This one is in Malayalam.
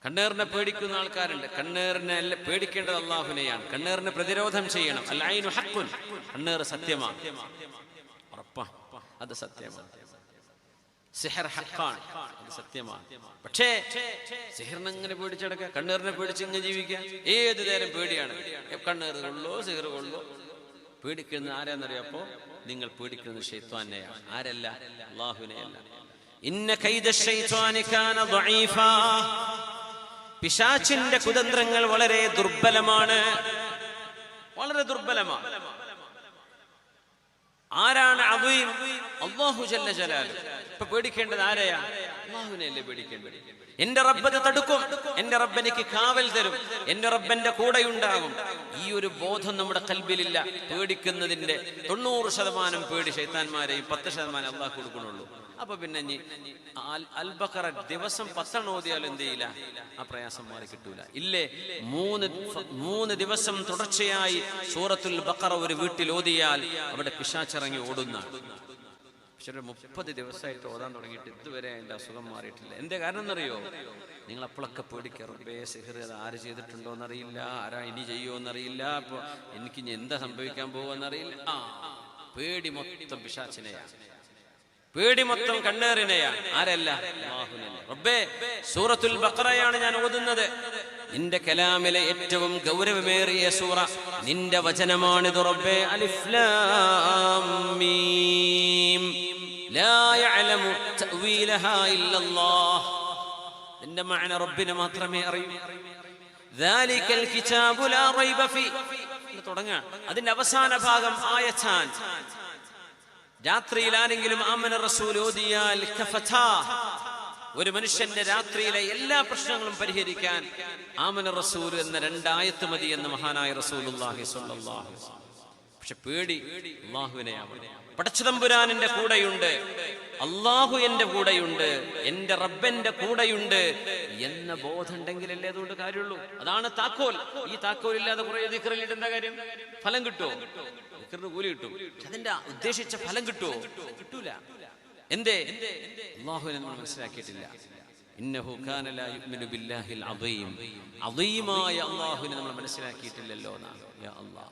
കണ്ണേറിനെ പേടിക്കുന്ന ആൾക്കാരുണ്ട്. കണ്ണേറിനെ പേടിക്കേണ്ടത് അള്ളാഹുവിനെയാണ്. കണ്ണേറിനെ പ്രതിരോധം ചെയ്യണം. അൽ ഐനു ഹഖ്ഖുൻ, കണ്ണേറ് സത്യമാണ്, ഉറപ്പാ, അത് സത്യമാണ്. സിഹർ ഹഖാണ്, അത് സത്യമാണ്. പക്ഷേ സിഹറിനെങ്ങനെ പേടിച്ചെടുക്കുക, കണ്ണേറിനെ പേടിച്ച് ഇങ്ങനെ ജീവിക്കുക? ഏത് നേരം പേടിയാണ്. കണ്ണേറ് കൊള്ളോ സിഹർ കൊള്ളോ. പേടിക്കുന്നത് ആരാന്നറിയപ്പോ നിങ്ങൾ പേടിക്കുന്നത് ശൈത്വാനെയാണ്. ആരല്ല? അല്ലാഹുവിനെയല്ല. ഇന്ന കൈദ ശൈത്വാനി കാന ദഈഫാ, പിശാചിന്റെ കുതന്ത്രങ്ങൾ വളരെ ദുർബലമാണ്, വളരെ ദുർബലമാണ്. ആരാണ് അദീം? അല്ലാഹു ജല്ല ജലാലുഹു. ഇപ്പൊ പേടിക്കേണ്ടത് ആരെയാ? അല്ലാഹുവിനെയല്ലേ പേടിക്കേണ്ടത്. എന്റെ റബ്ബ് തടുക്കും, എന്റെ റബ്ബ് എനിക്ക് കാവൽ തരും, എന്റെ റബ്ബന്റെ കൂടെയുണ്ടാകും. ഈ ഒരു ബോധം നമ്മുടെ ഖൽബിലില്ല. പേടിക്കുന്നതിന്റെ 90% പേടി ശൈത്താന്മാരെയും 10% അല്ലാഹു കൊടുക്കണുള്ളൂ. അപ്പൊ പിന്നെ അൽ ബഖറ ദിവസം 10 ഓതിയാൽ എന്ത് ചെയ്യില്ല? ആ പ്രയാസം മാറി കിട്ടൂല. ഇല്ലേ, 3 ദിവസം തുടർച്ചയായി സൂറത്തുൽ ബഖറ ഒരു വീട്ടിൽ ഓതിയാൽ അവിടെ പിശാചിറങ്ങി ഓടുന്ന. പക്ഷെ 30 ദിവസമായിട്ട് ഓതാൻ തുടങ്ങിയിട്ട് ഇതുവരെ എൻ്റെ അസുഖം മാറിയിട്ടില്ല. എന്തേ കാരണം എന്നറിയോ? നിങ്ങൾ അപ്പോഴൊക്കെ പേടിക്കുക, റബ്ബേ സിഹർ അത് ആര് ചെയ്തിട്ടുണ്ടോ എന്നറിയില്ല, ആരാ ഇനി ചെയ്യുമോ എന്നറിയില്ല, അപ്പൊ എനിക്ക് ഇനി എന്താ സംഭവിക്കാൻ പോകുമെന്നറിയില്ല. പേടി മൊത്തം പിശാചിനെയാണ്, പേടി മൊത്തം കണ്ണേറിനെയാണ്. ആരല്ല? അല്ലാഹുവിനെ. റബ്ബേ, സൂറത്തുൽ ബഖറയാണ് ഞാൻ ഓതുന്നത്, നിന്റെ കലാമിലെ ഏറ്റവും ഗൗരവമേറിയ സൂറ, നിന്റെ വചനമാണിത് റബ്ബേ. അലിഫ് ലാം മീം ലാ യഅലമു തഅവീലഹാ ഇല്ലല്ലാഹ്, നിന്റെ മഅന റബ്ബിനെ മാത്രമേ അറിയൂ. ദാലികൽ കിതാബു ലാ റൈബ ഫീ, തുടങ്ങാ അതിന്റെ അവസാന ഭാഗം ആയത്താൻ. രാത്രിയിൽ ആരെങ്കിലും ആമന റസൂൽ ഓതിയാൽ കഫതാ, ഒരു മനുഷ്യന്റെ രാത്രിയിലെ എല്ലാ പ്രശ്നങ്ങളും പരിഹരിക്കാൻ ആമന റസൂൽ എന്ന 2 ആയത്ത് മതി എന്ന് മഹാനായ റസൂലുള്ളാഹി സ്വല്ലല്ലാഹു അലൈഹി വസല്ലം. പക്ഷെ പേടി അല്ലാഹുവിനെയാണ്. പടച്ചതമ്പുരാനിന്റെ കൂടെയുണ്ട്, അല്ലാഹു എന്റെ കൂടെയുണ്ട്, എന്റെ റബ്ബന്റെ കൂടെയുണ്ട് എന്ന ബോധം ഉണ്ടെങ്കിലല്ലേ അതുകൊണ്ട് കാര്യമുള്ളൂ. അതാണ് താക്കോൽ. ഈ താക്കോൽ ഇല്ലാതെ കുറെ ദിക്റിലിട്ട് എന്താ കാര്യം? ഫലം കിട്ടുമോ? ദിക്റിന് കൂലി കിട്ടും, അതിന്റെ ഉദ്ദേശിച്ച ഫലം കിട്ടുമോ? കിട്ടൂല. എന്തേ? അല്ലാഹുവിനെ നമ്മൾ മനസ്സിലാക്കിയിട്ടില്ല. ഇന്നഹു കാന ലാ യുഅ്മിനു ബില്ലാഹിൽ അദീം, അദീമായ അല്ലാഹുവിനെ നമ്മൾ മനസ്സിലാക്കിയിട്ടില്ലല്ലോ. യാ അല്ലാഹ്.